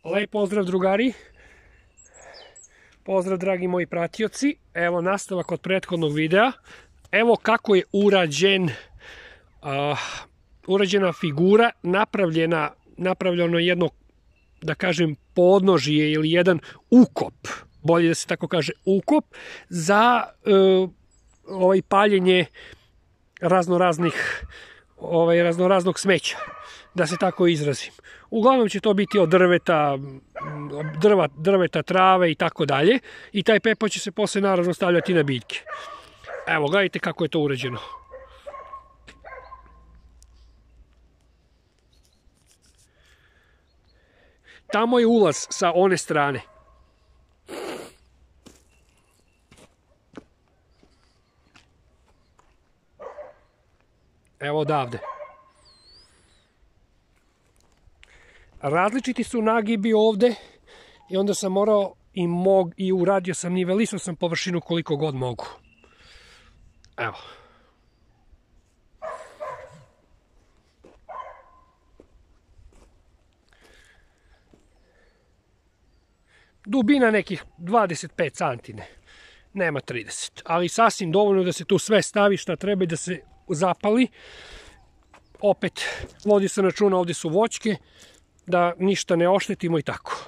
Lep pozdrav drugari, pozdrav dragi moji pratioci, evo nastavak od prethodnog videa, evo kako je urađena figura, napravljeno jedno, da kažem, podnožje ili jedan ukop, bolje da se tako kaže ukop, za paljenje raznoraznog smeća, da se tako izrazim. Uglavnom će to biti od drveta, trave i tako dalje. I taj pepeo će se posle naravno stavljati na biljke. Evo, gledajte kako je to urađeno. Tamo je ulaz sa one strane. Evo odavde. Različiti su nagibi ovde i onda sam morao i uradio sam, nivelisao sam površinu koliko god mogu. Evo. Dubina nekih 25 cm, nema 30, ali sasvim dovoljno da se tu sve stavi šta treba i da se zapali. Opet vodi se računa, ovde su voćke, da ništa ne oštetimo i tako.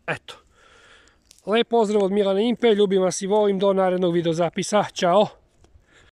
Eto. Lep pozdrav od Milana Impe, ljubim vas i volim, do narednog videozapisa, ćao!